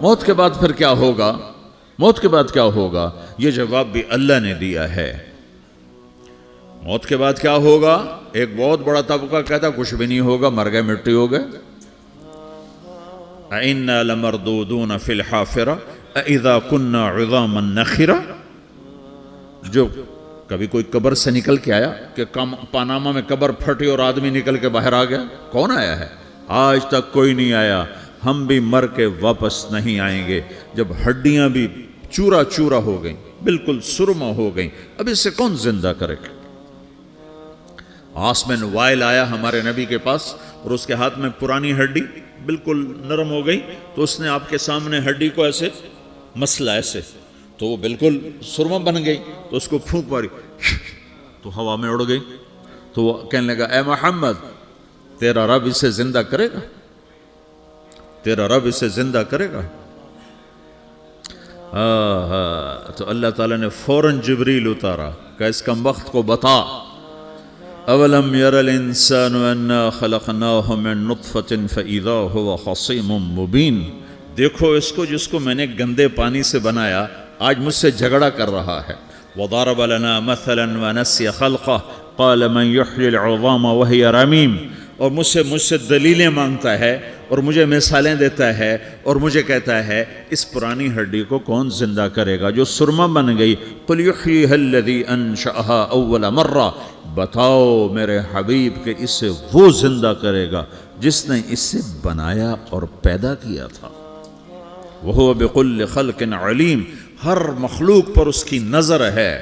موت کے بعد پھر کیا ہوگا؟ موت کے بعد کیا ہوگا؟ یہ جواب بھی اللہ نے دیا ہے۔ موت کے بعد کیا ہوگا؟ ایک بہت بڑا طبقہ کہتا کچھ بھی نہیں ہوگا، مر گئے، مٹی ہو گئے۔ اِنَّا لَمَرْدُودُونَ فِي الْحَافِرَةِ اِذَا كُنَّا عِظَامًا نَخِرَةً۔ جو کبھی کوئی قبر سے نکل کے آیا کہ پاناما میں قبر پھٹی اور آدمی نکل کے باہر آ گیا؟ کون آیا ہے؟ آج تک کوئی نہیں آیا۔ ہم بھی مر کے واپس نہیں آئیں گے۔ جب ہڈیاں بھی چورا چورا ہو گئیں، بالکل سرما ہو گئیں، اب اس سے کون زندہ کرے گا؟ آسمن وائل آیا ہمارے نبی کے پاس اور اس کے ہاتھ میں پرانی ہڈی بالکل نرم ہو گئی، تو اس نے آپ کے سامنے ہڈی کو ایسے مسلا ایسے، تو وہ بالکل سرما بن گئی، تو اس کو پھونک ماری تو ہوا میں اڑ گئی۔ تو وہ کہنے لگا اے محمد تیرا رب اسے زندہ کرے گا؟ تیرا رب اسے زندہ کرے گا؟ تو اللہ تعالیٰ نے فوراً جبریل اتارا کہ اس کم وقت کو بتا، اولم یر الانسان انا خلقناہ من نطفۃ فاذا هو خصیم مبین۔ دیکھو اس کو جس کو میں نے گندے پانی سے بنایا، آج مجھ سے جھگڑا کر رہا ہے۔ وضرب لنا مثلا ونسی خلقہ قال من یحیی العظام وہی رمیم۔ اور مجھ سے دلیلیں مانگتا ہے اور مجھے مثالیں دیتا ہے اور مجھے کہتا ہے اس پرانی ہڈی کو کون زندہ کرے گا جو سرما بن گئی؟ قل یحییہا الذی انشأہا اول مرہ۔ بتاؤ میرے حبیب کہ اسے وہ زندہ کرے گا جس نے اسے بنایا اور پیدا کیا تھا۔ وہو بکل خلق علیم۔ ہر مخلوق پر اس کی نظر ہے،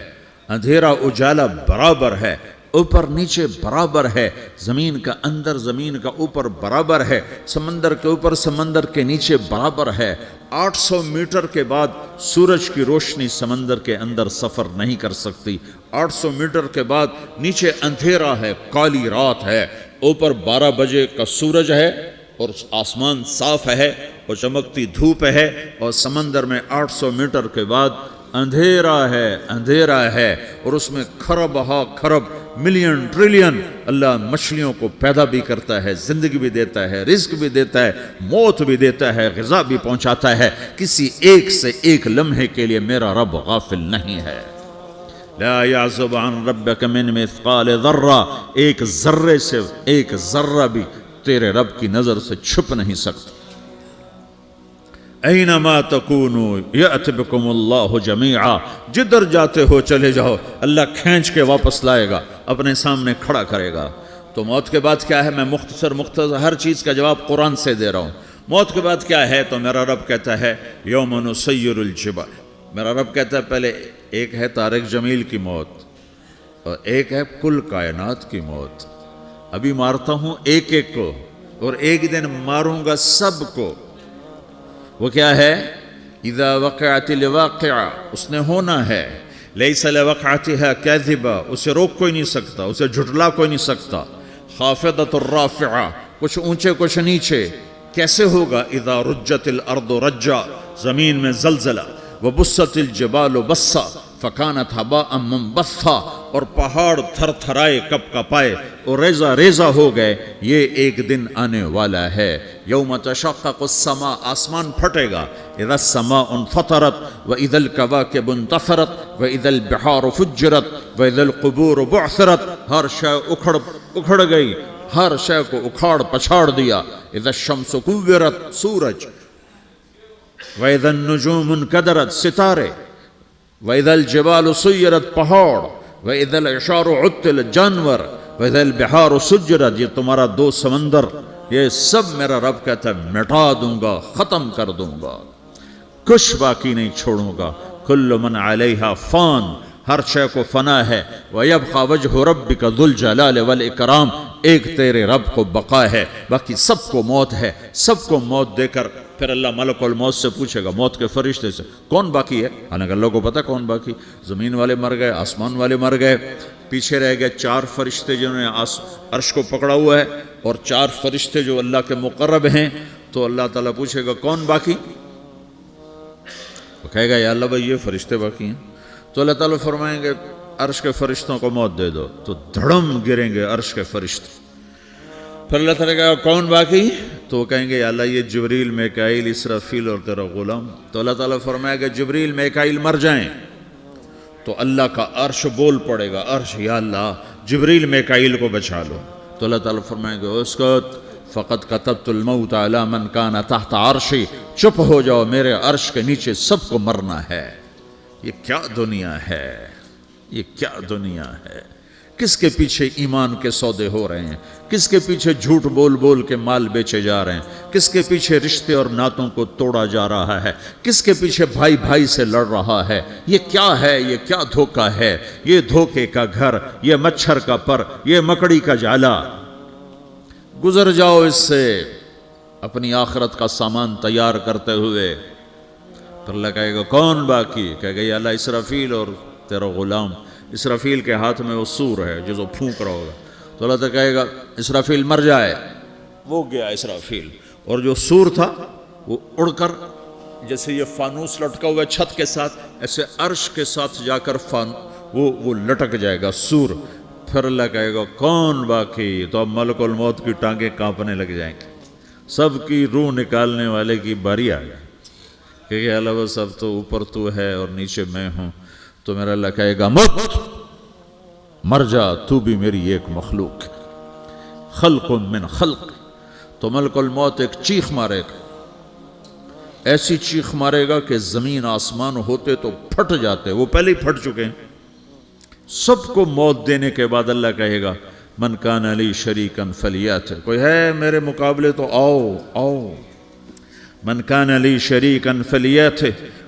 اندھیرا اجالا برابر ہے، اوپر نیچے برابر ہے، زمین کا اندر زمین کا اوپر برابر ہے، سمندر کے اوپر سمندر کے نیچے برابر ہے۔ 800 میٹر کے بعد سورج کی روشنی سمندر کے اندر سفر نہیں کر سکتی۔ 800 میٹر کے بعد نیچے اندھیرا ہے، کالی رات ہے، اوپر 12 بجے کا سورج ہے اور آسمان صاف ہے اور چمکتی دھوپ ہے، اور سمندر میں 800 میٹر کے بعد اندھیرا ہے اور اس میں کھرب ہا کھرب ملین ٹریلین اللہ مچھلیوں کو پیدا بھی کرتا ہے، زندگی بھی دیتا ہے، رزق بھی دیتا ہے، موت بھی دیتا ہے، غذا بھی پہنچاتا ہے۔ کسی ایک سے ایک لمحے کے لیے میرا رب غافل نہیں ہے۔ لا يعزب عن ربك من مثقال ذرہ، ایک ذرے سے ایک ذرہ بھی تیرے رب کی نظر سے چھپ نہیں سکتا۔ اینما تکونوا یأت بکم اللہ جمیعا، جدھر جاتے ہو چلے جاؤ، اللہ کھینچ کے واپس لائے گا، اپنے سامنے کھڑا کرے گا۔ تو موت کے بعد کیا ہے؟ میں مختصر ہر چیز کا جواب قرآن سے دے رہا ہوں۔ موت کے بعد کیا ہے؟ تو میرا رب کہتا ہے یوم نسیر الجبال۔ میرا رب کہتا ہے پہلے ایک ہے طارق جمیل کی موت اور ایک ہے کل کائنات کی موت۔ ابھی مارتا ہوں ایک ایک کو اور ایک دن ماروں گا سب کو۔ وہ کیا ہے؟ اذا وقعت الواقعہ، اس نے ہونا ہے۔ لیس لوقعتها کاذبہ، اسے روک کوئی نہیں سکتا، اسے جھٹلا کوئی نہیں سکتا۔ خافضۃ الرافعہ، کچھ اونچے کچھ نیچے۔ کیسے ہوگا؟ اذا رجت الارض رجا، زمین میں زلزلہ۔ وبست الجبال بسا فکانت ہباء منبثا، اور پہاڑ تھر تھرائے کپ کپائے اور ریزہ ریزہ ہو گئے۔ یہ ایک دن آنے والا ہے۔ یوم تشقق السماء، آسمان پھٹے گا۔ اذا السماء انفطرت واذا الكواكب انتثرت واذا البحار فجرت واذا القبور بعثرت، ہر شے اکھڑ گئی، ہر شے کو اکھاڑ پچھاڑ دیا۔ اذا الشمس کورت، سورج۔ وَإِذَا النُّجُومُ انْكَدَرَتْ، ستارے۔ وَإِذَا الْجِبَالُ سُيِّرَتْ، پہاڑ۔ وَإِذَا الْعِشَارُ عُطِّلَتْ، جانور۔ وَإِذَا الْبِحَارُ سُجِّرَتْ، یہ تمہارا دو سمندر، یہ سب میرا رب کہتا ہے مٹا دوں گا، ختم کر دوں گا، کچھ باقی نہیں چھوڑوں گا۔ كُلُّ مَنْ عَلَيْهَا فان، ہر شے کو فنا ہے۔ وَيَبْقَى وَجْهُ رَبِّكَ ذُو الْجَلَالِ وَالْإِكْرَامِ، ایک تیرے رب کو بقا ہے، باقی سب کو موت ہے۔ سب کو موت دے کر پھر اللہ ملک الموت سے پوچھے گا، موت کے فرشتے سے، کون باقی ہے؟ حالانکہ اللہ کو پتہ کون باقی۔ زمین والے مر گئے، آسمان والے مر گئے، پیچھے رہ گئے 4 فرشتے جنہوں نے عرش کو پکڑا ہوا ہے، اور 4 فرشتے جو اللہ کے مقرب ہیں۔ تو اللہ تعالیٰ پوچھے گا کون باقی؟ وہ کہے گا یا اللہ بھائی یہ فرشتے باقی ہیں۔ تو اللہ تعالیٰ فرمائیں گے عرش کے فرشتوں کو موت دے دو، تو دھڑم گریں گے عرش کے فرشتے۔ پھر اللہ تعالیٰ کہا کون باقی؟ تو وہ کہیں گے یا اللہ یہ جبریل میکائیل اسرافیل اور تیرا غلام. تو اللہ تعالیٰ فرمائے گا جبریل میکائیل مر جائیں تو اللہ کا عرش بول پڑے گا, عرش یا اللہ جبریل میکائیل کو بچا لو. تو اللہ تعالیٰ فرمائے گا اسکت فقط کتبت الموت علی من کان تحت عرشی, چپ ہو جاؤ میرے عرش کے نیچے سب کو مرنا ہے. یہ کیا دنیا ہے, یہ کیا دنیا ہے. کس کے پیچھے ایمان کے سودے ہو رہے ہیں, کس کے پیچھے جھوٹ بول بول کے مال بیچے جا رہے ہیں, کس کے پیچھے رشتے اور ناتوں کو توڑا جا رہا ہے, کس کے پیچھے بھائی بھائی سے لڑ رہا ہے. یہ کیا ہے, یہ کیا دھوکہ ہے, یہ دھوکے کا گھر, یہ مچھر کا پر, یہ مکڑی کا جالا. گزر جاؤ اس سے اپنی آخرت کا سامان تیار کرتے ہوئے. پھر اللہ کہے گا کون باقی, کہے گا یا اللہ اسرافیل اور تیرا غلام. اسرافیل کے ہاتھ میں وہ سور ہے جو پھونک رہا ہوگا. تو اللہ تعالیٰ کہے گا اسرافیل مر جائے, وہ گیا اسرافیل, اور جو سور تھا وہ اڑ کر جیسے یہ فانوس لٹکا ہوا ہے چھت کے ساتھ, ایسے عرش کے ساتھ جا کر وہ لٹک جائے گا سور. پھر اللہ کہے گا کون باقی, تو اب ملک الموت کی ٹانگیں کانپنے لگ جائیں گی, سب کی روح نکالنے والے کی باری آ گئی, کیونکہ اللہ وہ سب تو اوپر تو ہے اور نیچے میں ہوں. تو میرا اللہ کہے گا مت, مر جا, تو بھی میری ایک مخلوق, خلق من خلق. تو ملک الموت ایک چیخ مارے گا, ایسی چیخ مارے گا کہ زمین آسمان ہوتے تو پھٹ جاتے, وہ پہلے ہی پھٹ چکے ہیں. سب کو موت دینے کے بعد اللہ کہے گا من کان لی شریکا فلیات, کوئی ہے میرے مقابلے تو آؤ آؤ. من کان لی شریکا فلیات,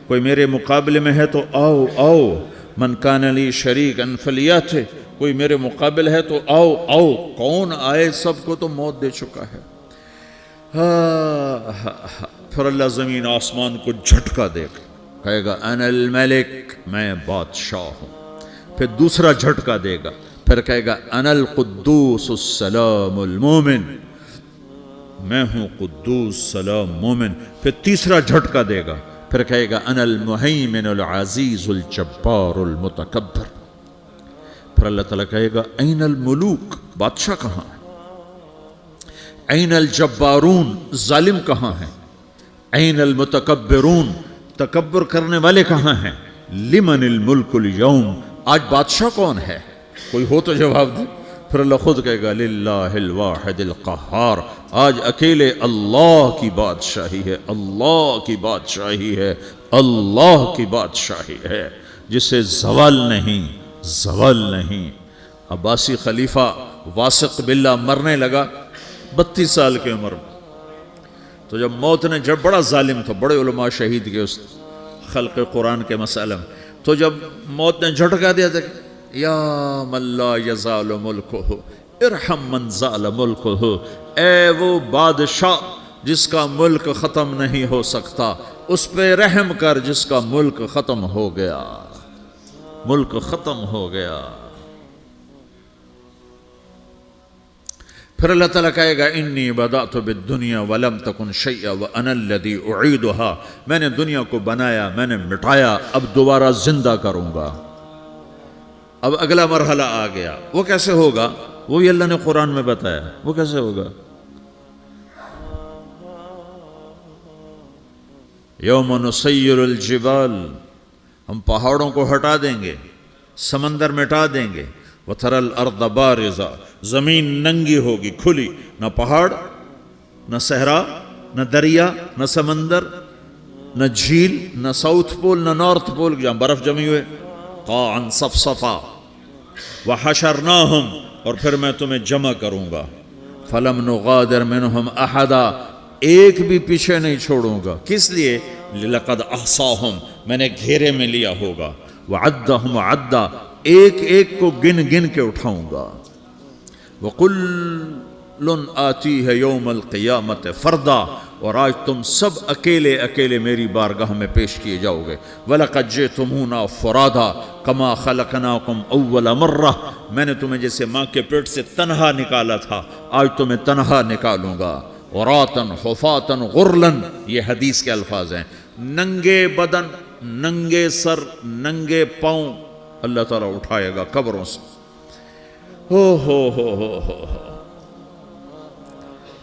کوئی میرے مقابلے میں ہے تو آؤ آؤ. من کان لی شریکا فلیات, کوئی میرے مقابل ہے تو آؤ آؤ. کون آئے, سب کو تو موت دے چکا ہے. پھر اللہ زمین آسمان کو جھٹکا دے گا, کہے گا انا الملک, میں بادشاہ ہوں. پھر دوسرا جھٹکا دے گا, پھر کہے گا انا القدوس السلام المومن, میں ہوں قدوس سلام مومن. پھر تیسرا جھٹکا دے گا, پھر کہے گا انا المہیمن العزیز الجبار المتکبر. پھر اللہ تعالیٰ کہے گا این الملوک, بادشاہ کہاں ہے؟ این الجبارون, ظالم کہاں ہیں؟ این المتکبرون, تکبر کرنے والے کہاں ہیں؟ لمن الملک اليوم, آج بادشاہ کون ہے؟ کوئی ہو تو جواب دے. پھر اللہ خود کہے گا للہ الواحد القہار, آج اکیلے اللہ کی بادشاہی ہے, اللہ کی بادشاہی ہے, اللہ کی بادشاہی ہے, جسے زوال نہیں, زوال نہیں. عباسی خلیفہ واثق باللہ مرنے لگا 32 سال کی عمر میں. تو جب موت نے, جب بڑا ظالم تھا, بڑے علماء شہید کے اس خلق قرآن کے مسئلہ میں, تو جب موت نے جھٹکا دیا تھا یا من لا یزال ملکہ ارحم من زال ملکہ, اے وہ بادشاہ جس کا ملک ختم نہیں ہو سکتا, اس پہ رحم کر جس کا ملک ختم ہو گیا, ملک ختم ہو گیا. پھر اللہ تعالیٰ کہے گا انی بدأت بالدنیا ولم تکن شیئا وانا الذی اعیدہا, میں نے دنیا کو بنایا, میں نے مٹایا, اب دوبارہ زندہ کروں گا. اب اگلا مرحلہ آ گیا, وہ کیسے ہوگا؟ وہی اللہ نے قرآن میں بتایا. وہ کیسے ہوگا؟ یوم نسیر الجبال, ہم پہاڑوں کو ہٹا دیں گے, سمندر مٹا دیں گے. وَتَرَى الْأَرْضَ بَارِزَةً, زمین ننگی ہوگی, کھلی, نہ پہاڑ, نہ صحرا, نہ دریا, نہ سمندر, نہ جھیل, نہ ساؤتھ پول, نہ نارتھ پول جہاں برف جمی ہوئے. قَاعًا صَفْصَفًا وَحَشَرْنَاهُمْ, اور پھر میں تمہیں جمع کروں گا. فَلَمْ نُغَادِرْ مِنْهُمْ أَحَدًا, ایک بھی پیچھے نہیں چھوڑوں گا. کس لیے؟ لَقَدْ أَحْصَاهُمْ, میں نے گھیرے میں لیا ہوگا. وَعَدَّهُمْ عَدًّا, ایک ایک کو گن گن کے اٹھاؤں گا. وَقُلٌّ آتِيهَ يَوْمَ الْقِيَامَةِ فَرْدًا, اور آج تم سب اکیلے اکیلے میری بارگاہ میں پیش کیے جاؤ گے. وَلَقَدْ جِئْتُمُونَا فُرَادًا كَمَا خَلَقْنَاكُمْ أَوَّلَ مَرَّةٍ, میں نے تمہیں جیسے ماں کے پیٹ سے تنہا نکالا تھا, آج تمہیں تنہا نکالوں گا. عُرَاةً حُفَاةً غُرْلًا, یہ حدیث کے الفاظ ہیں. ننگے بدن, ننگے سر, ننگے پاؤں اللہ تعالیٰ اٹھائے گا قبروں سے. ہو.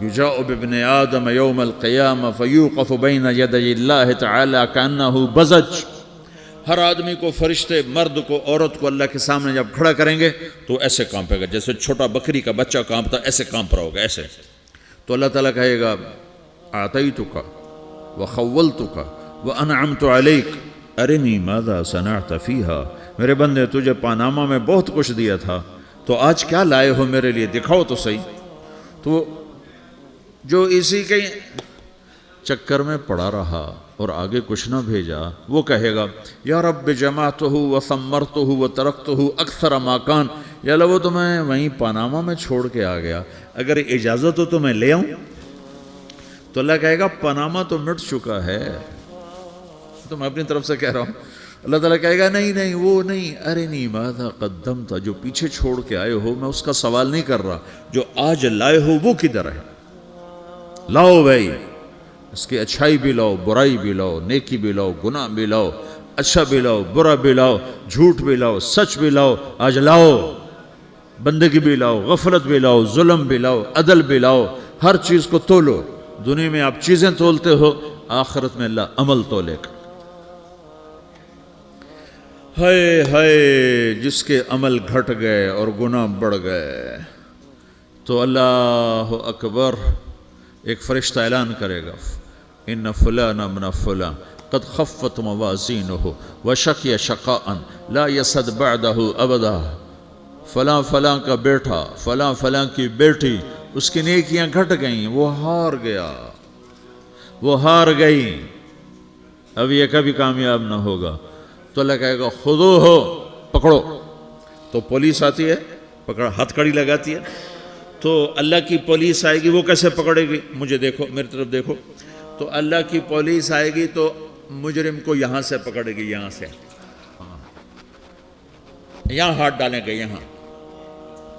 یجاء بابن آدم یوم القیامہ فیوقف بین یدی اللہ تعالی کانہ بزج، ہر آدمی کو، فرشتے، مرد کو، عورت کو اللہ کے سامنے جب کھڑا کریں گے تو ایسے کانپے گا جیسے چھوٹا بکری کا بچہ کانپتا، ایسے کانپ رہا ہوگا ایسے. تو اللہ تعالیٰ کہے گا اعطیتک وخولتک وانعمت علیک ارنی ماذا صنعت فیہا، میرے بندے تجھے پاناما میں بہت کچھ دیا تھا، تو آج کیا لائے ہو میرے لیے، دکھاؤ تو صحیح. تو جو اسی کے چکر میں پڑا رہا اور آگے کچھ نہ بھیجا، وہ کہے گا یا رب جمعتہ وثمرتہ وترکتہ اکثر ما کان، یا اللہ وہ تو میں وہیں پاناما میں چھوڑ کے آ گیا، اگر اجازت ہو تو میں لے آؤں. تو اللہ کہے گا پاناما تو مٹ چکا ہے، تو میں اپنی طرف سے کہہ رہا ہوں. اللہ تعالیٰ کہے گا نہیں نہیں وہ نہیں، ارنی ماذا قدمت، جو پیچھے چھوڑ کے آئے ہو میں اس کا سوال نہیں کر رہا، جو آج لائے ہو وہ کدھر ہے، لاؤ بھائی، اس کی اچھائی بھی لاؤ، برائی بھی لاؤ، نیکی بھی لاؤ، گناہ بھی لاؤ، اچھا بھی لاؤ، برا بھی لاؤ، جھوٹ بھی لاؤ، سچ بھی لاؤ، آج لاؤ، بندگی بھی لاؤ، غفلت بھی لاؤ، ظلم بھی لاؤ، عدل بھی لاؤ، ہر چیز کو تولو. دنیا میں آپ چیزیں تولتے ہو، آخرت میں اللہ عمل تولے گا. ہائے ہائے جس کے عمل گھٹ گئے اور گناہ بڑھ گئے، تو اللہ اکبر، ایک فرشتہ اعلان کرے گا ان فلان من فلان قد خفت موازینہ وشقی شقاء لا یسد بعدہ ابدا، فلاں فلاں کا بیٹا، فلاں فلاں کی بیٹی، اس کی نیکیاں گھٹ گئیں، وہ ہار گیا، وہ ہار گئی، اب یہ کبھی کامیاب نہ ہوگا. تو اللہ کہے گا خودو ہو، پکڑو. تو پولیس آتی ہے، پکڑ ہتھ کڑی لگاتی ہے. تو اللہ کی پولیس آئے گی، وہ کیسے پکڑے گی، مجھے دیکھو، میری طرف دیکھو. تو اللہ کی پولیس آئے گی تو مجرم کو یہاں سے پکڑے گی، یہاں سے، یہاں ہاتھ ڈالیں گے یہاں،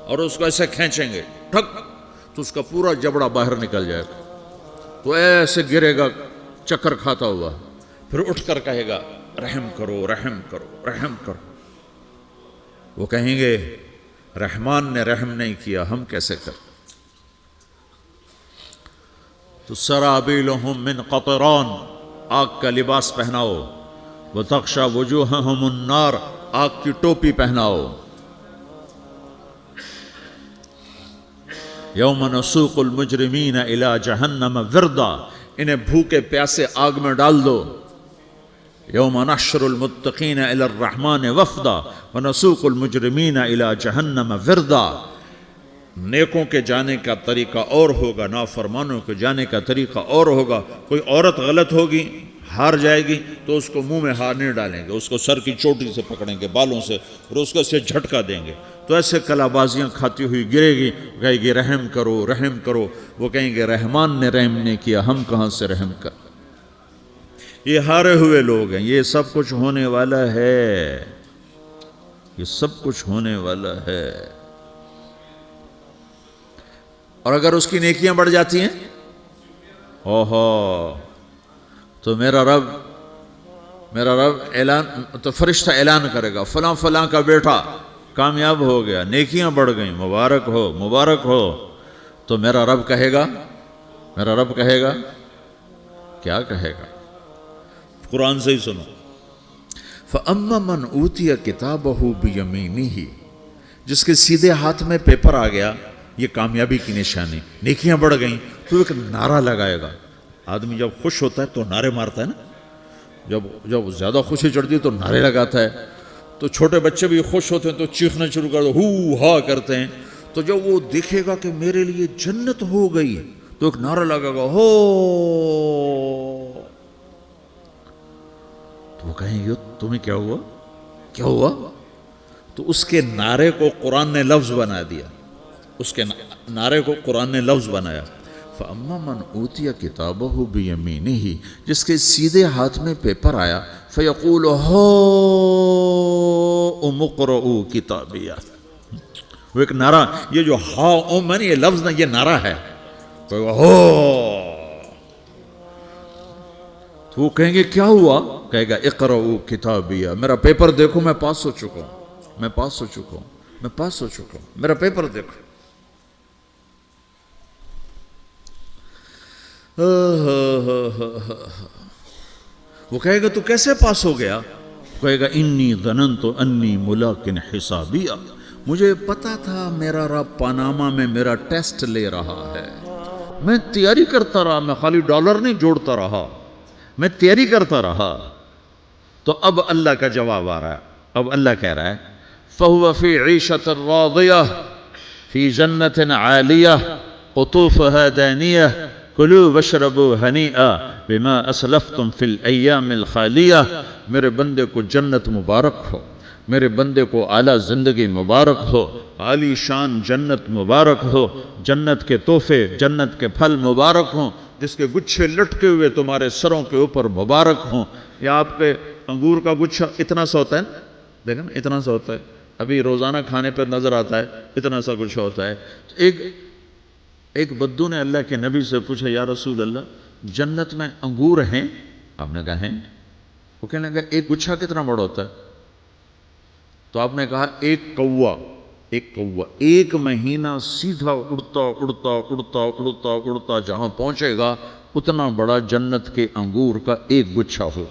اور اس کو ایسے کھینچیں گے ٹھک، تو اس کا پورا جبڑا باہر نکل جائے گا. تو ایسے گرے گا چکر کھاتا ہوا، پھر اٹھ کر کہے گا رحم کرو، رحم کرو، رحم کرو. وہ کہیں گے رحمان نے رحم نہیں کیا، ہم کیسے کر. تو سرابیلہم من قطران، آگ کا لباس پہناؤ، وتغشا وجوہہم النار، آگ کی ٹوپی پہناؤ. یوم نسوق المجرمین الی جہنم وردا، انہیں بھوکے پیاسے آگ میں ڈال دو. یوم نحشر المتقین الی الرحمن وفدا ونسوق المجرمین الی جہنم وردا. نیکوں کے جانے کا طریقہ اور ہوگا، نافرمانوں کے جانے کا طریقہ اور ہوگا. کوئی عورت غلط ہوگی، ہار جائے گی، تو اس کو منہ میں ہار نہیں ڈالیں گے، اس کو سر کی چوٹی سے پکڑیں گے، بالوں سے، اور اس کو اسے جھٹکا دیں گے. تو ایسے کلا بازیاں کھاتی ہوئی گرے گی، کہے گی رحم کرو، رحم کرو. وہ کہیں گے رحمان نے رحم نہیں کیا، ہم کہاں سے رحم کر. یہ ہارے ہوئے لوگ ہیں. یہ سب کچھ ہونے والا ہے، یہ سب کچھ ہونے والا ہے. اور اگر اس کی نیکیاں بڑھ جاتی ہیں، اوہو، تو میرا رب اعلان، تو فرشتہ اعلان کرے گا فلاں فلاں کا بیٹا کامیاب ہو گیا، نیکیاں بڑھ گئیں، مبارک ہو، مبارک ہو. تو میرا رب کہے گا کیا کہے گا، قرآن سے ہی سنو. فَأَمَّا مَنْ أُوتِيَ كِتَابَهُ بِيَمِينِهِ، جس کے سیدھے ہاتھ میں پیپر آ گیا، یہ کامیابی کی نشانی، نیکیاں بڑھ گئیں. تو ایک نعرہ لگائے گا. آدمی جب خوش ہوتا ہے تو نعرے مارتا ہے نا، جب زیادہ خوشی چڑھتی ہے تو نعرے لگاتا ہے. تو چھوٹے بچے بھی خوش ہوتے ہیں تو چیخنا شروع کر دو، ہو ہا کرتے ہیں. تو جب وہ دیکھے گا کہ میرے لیے جنت ہو گئی، تو ایک نعرہ لگے گا، ہو. تو وہ کہیں گے تمہیں کیا ہوا، کیا ہوا. تو اس کے نعرے کو قرآن نے لفظ بنا دیا، اس کے نعرے کو قرآن نے لفظ بنایا. فَأَمَّا مَنْ أُوتِيَ كِتَابَهُ بِيَمِينِهِ، جس کے سیدھے ہاتھ میں پیپر آیا، فَيَقُولُ هَاؤْمُ اقْرَءُوا كِتَابِيَهْ. وہ ایک نعرہ، یہ جو ہاؤم ہے نا، یہ لفظ نہ، یہ نعرہ ہے. تو وہ کہیں گے کیا ہوا، کہے گا اقرؤوا کتابیہ، میرا پیپر دیکھو، میں پاس ہو چکا ہوں، میں پاس ہو چکا ہوں، میں پاس ہو چکا ہوں، میرا پیپر دیکھو. وہ کہے گا تو کیسے پاس ہو گیا؟ کہے گا انی ظننت انی ملاقن حسابیہ، مجھے پتا تھا میرا رب پاناما میں میرا ٹیسٹ لے رہا ہے، میں تیاری کرتا رہا، میں خالی ڈالر نہیں جوڑتا رہا، میں تیاری کرتا رہا۔ تو اب اللہ کا جواب آ رہا ہے، اب اللہ کہہ رہا ہے فَهُوَ فِي عِيشَةٍ رَاضِيَةٍ فِي جَنَّةٍ عَالِيَةٍ قُطُوفُهَا دَانِيَةٌ كُلُوا وَاشْرَبُوا هَنِيئًا بِمَا أَسْلَفْتُمْ فِي الْأَيَّامِ الْخَالِيَةِ، میرے بندے کو جنت مبارک ہو، میرے بندے کو اعلیٰ زندگی مبارک ہو، عالی شان جنت مبارک ہو، جنت کے تحفے، جنت کے پھل مبارک ہوں، جس کے گچھے لٹکے ہوئے تمہارے سروں کے اوپر مبارک ہوں۔ یا آپ کے انگور کا گچھا اتنا سا ہوتا ہے نا، دیکھیں نا اتنا سا ہوتا ہے، ابھی روزانہ کھانے پر نظر آتا ہے، اتنا سا گچھا ہوتا ہے۔ ایک بدو نے اللہ کے نبی سے پوچھا یا رسول اللہ جنت میں انگور ہیں؟ آپ نے کہا ہیں۔ وہ کہنے لگا ایک گچھا کتنا بڑا ہوتا ہے؟ تو آپ نے کہا ایک کوا ایک مہینہ سیدھا اڑتا اڑتا اڑتا اڑتا اڑتا جہاں پہنچے گا اتنا بڑا جنت کے انگور کا ایک گچھا ہو۔